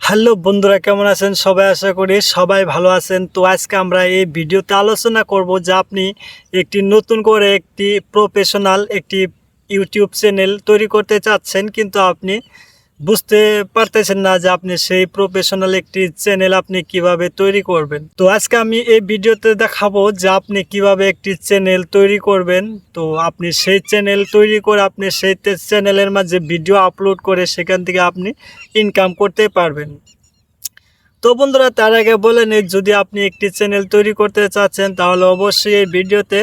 Hello বন্ধুরা, কেমন আছেন সবাই? আশা করি সবাই ভালো আছেন। তো আজকে আমরা এই ভিডিওতে আলোচনা করব যে আপনি একটি নতুন করে একটি প্রফেশনাল একটি ইউটিউব চ্যানেল তৈরি করতে চাচ্ছেন, কিন্তু আপনি বুঝতে পারতেছেন না যে আপনি সেই প্রফেশনাল একটি চ্যানেল আপনি কিভাবে তৈরি করবেন। তো আজকে আমি এই ভিডিওতে দেখাবো যে আপনি কিভাবে একটি চ্যানেল তৈরি করবেন। তো আপনি সেই চ্যানেল তৈরি করে আপনি সেই চ্যানেলের মাঝে ভিডিও আপলোড করে সেখান থেকে আপনি ইনকাম করতে পারবেন। তো বন্ধুরা, তার আগে বলে নিই, যদি আপনি একটি চ্যানেল তৈরি করতে চাচ্ছেন তাহলে অবশ্যই এই ভিডিওতে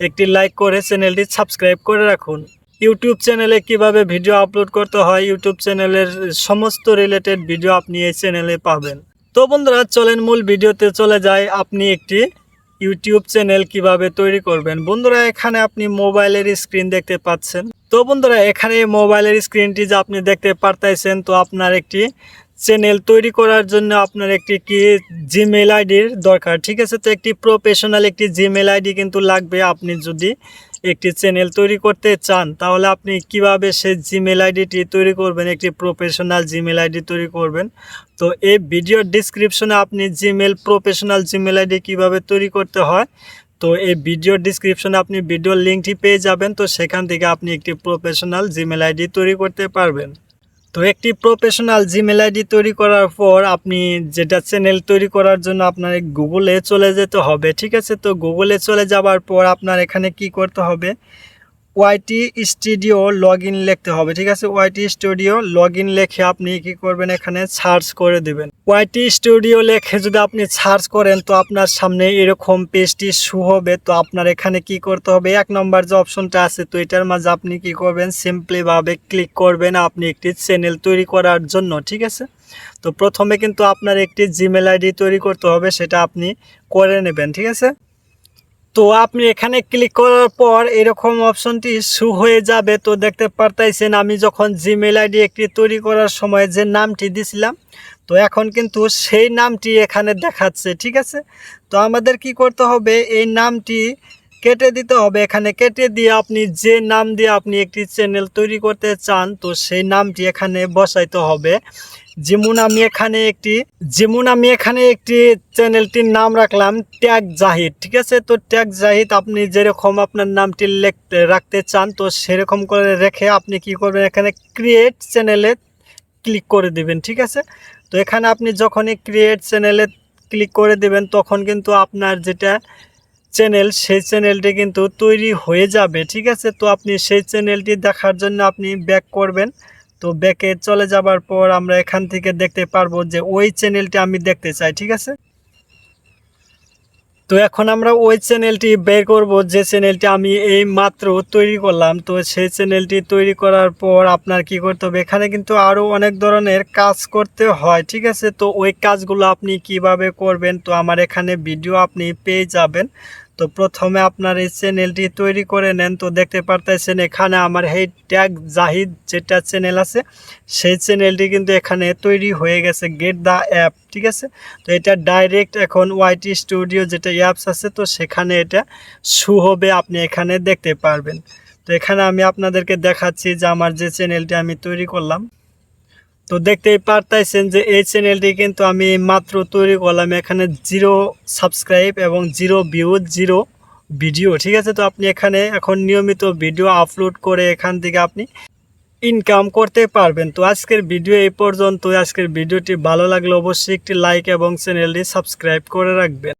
একটি লাইক করে চ্যানেলটি সাবস্ক্রাইব করে রাখুন। ইউটিউব চ্যানেলে কিভাবে ভিডিও আপলোড করতে হয়, ইউটিউব চ্যানেলের সমস্ত রিলেটেড ভিডিও আপনি এই চ্যানেলে পাবেন। তো বন্ধুরা, চলেন মূল ভিডিওতে চলে যায়। আপনি একটি ইউটিউব চ্যানেল কিভাবে তৈরি করবেন। বন্ধুরা, এখানে আপনি মোবাইলের স্ক্রিন দেখতে পাচ্ছেন। তো বন্ধুরা, এখানে মোবাইলের স্ক্রিনটি যে আপনি দেখতে পারতেছেন, তো আপনার একটি চ্যানেল তৈরি করার জন্য আপনার একটি জিমেল আইডির দরকার, ঠিক আছে। তো একটি প্রফেশনাল একটি জিমেল আইডি কিন্তু লাগবে। আপনি যদি একটি চ্যানেল তৈরি করতে চান তাহলে আপনি কিভাবে সেই জিমেল আইডিটি তৈরি করবেন, একটি প্রফেশনাল জিমেল আইডি তৈরি করবেন। তো এই ভিডিওর ডিসক্রিপশনে আপনি প্রফেশনাল জিমেল আইডি কীভাবে তৈরি করতে হয়, তো এই ভিডিওর ডিসক্রিপশনে আপনি ভিডিওর লিঙ্কটি পেয়ে যাবেন। তো সেখান থেকে আপনি একটি প্রফেশনাল জিমেল আইডি তৈরি করতে পারবেন। তো একটি প্রফেশনাল জিমেল আইডি তৈরি করার পর আপনি যেটা চ্যানেল তৈরি করার জন্য আপনার গুগলে চলে যেতে হবে, ঠিক আছে। তো গুগলে চলে যাওয়ার পর আপনার এখানে কি করতে হবে, ওয়াইটি স্টুডিও লগ ইন লিখতে হবে, ঠিক আছে। ওয়াইটি স্টুডিও লগ ইন লিখে আপনি কি করবেন, এখানে সার্চ করে দেবেন। ওয়াইটি স্টুডিও লিখে যদি আপনি সার্চ করেন তো আপনার সামনে এরকম পেজটি শো হবে। তো আপনার এখানে কি করতে হবে, 1 নম্বর যে অপশনটা আছে, তো এটার মাঝে আপনি কি করবেন, সিম্পলিভাবে ক্লিক করবেন আপনি একটি চ্যানেল তৈরি করার জন্য, ঠিক আছে। তো প্রথমে কিন্তু আপনার একটি জিমেল আইডি তৈরি করতে হবে, সেটা আপনি করে নেবেন, ঠিক আছে। তো আপনি এখানে ক্লিক করার পর এরকম অপশনটি শো হয়ে যাবে। তো দেখতে পারতেছেন আমি যখন জিমেল আইডি একটি তৈরি করার সময় যে নামটি দিছিলাম, তো এখন কিন্তু সেই নামটি এখানে দেখাচ্ছে, ঠিক আছে। তো আমাদের কি করতে হবে, এই নামটি কেটে দিতে হবে। এখানে কেটে দিয়ে আপনি যে নাম দিয়ে আপনি একটি চ্যানেল তৈরি করতে চান, তো সেই নামটি এখানে বসাইতে হবে। যেমন আমি এখানে একটি চ্যানেলটির নাম রাখলাম ট্যাগ জাহিদ, ঠিক আছে। তো ট্যাগ জাহিদ আপনি যেরকম আপনার নামটি রাখতে চান, তো সেরকম করে রেখে আপনি কি করবেন, এখানে ক্রিয়েট চ্যানেলে ক্লিক করে দিবেন, ঠিক আছে। তো এখানে আপনি যখনই ক্রিয়েট চ্যানেলে ক্লিক করে দিবেন তখন কিন্তু আপনার যেটা চ্যানেল, সেই চ্যানেলটি কিন্তু তৈরি হয়ে যাবে, ঠিক আছে। তো আপনি সেই চ্যানেলটি দেখার জন্য আপনি ব্যাক করবেন। তো ব্যাকে চলে যাবার পর আমরা এখান থেকে দেখতে পারবো যে ওই চ্যানেলটি আমি দেখতে চাই, ঠিক আছে। তো এখন আমরা ওই চ্যানেলটি বের করব যে চ্যানেলটি আমি এই মাত্র তৈরি করলাম। তো সেই চ্যানেলটি তৈরি করার পর আপনার কি করতে হবে, এখানে কিন্তু আরও অনেক ধরনের কাজ করতে হয়, ঠিক আছে। তো ওই কাজগুলো আপনি কিভাবে করবেন, তো আমার এখানে ভিডিও আপনি পেয়ে যাবেন। তো প্রথমে আপনার এই চ্যানেলটি তৈরি করে নেন। তো দেখতে পারতেছেন এখানে আমার এই ট্যাগ জাহিদ যেটা চ্যানেল আছে, সেই চ্যানেলটি কিন্তু এখানে তৈরি হয়ে গেছে, গেট দ্য অ্যাপ, ঠিক আছে। তো এটা ডাইরেক্ট এখন ওয়াইটি স্টুডিও যেটা অ্যাপস আছে, তো সেখানে এটা শো হবে, আপনি এখানে দেখতে পারবেন। তো এখানে আমি আপনাদেরকে দেখাচ্ছি যে আমার যে চ্যানেলটি আমি তৈরি করলাম। তো দেখতেই পারতেছেন যে এই চ্যানেলটি কিন্তু আমি মাত্র তৈরি করলাম, এখানে 0 সাবস্ক্রাইব এবং 0 ভিউজ, 0 ভিডিও, ঠিক আছে। তো আপনি এখানে এখন নিয়মিত ভিডিও আপলোড করে এখান থেকে আপনি ইনকাম করতে পারবেন। তো আজকের ভিডিও এই পর্যন্ত। আজকের ভিডিওটি ভালো লাগলে অবশ্যই একটি লাইক এবং চ্যানেলটি সাবস্ক্রাইব করে রাখবেন।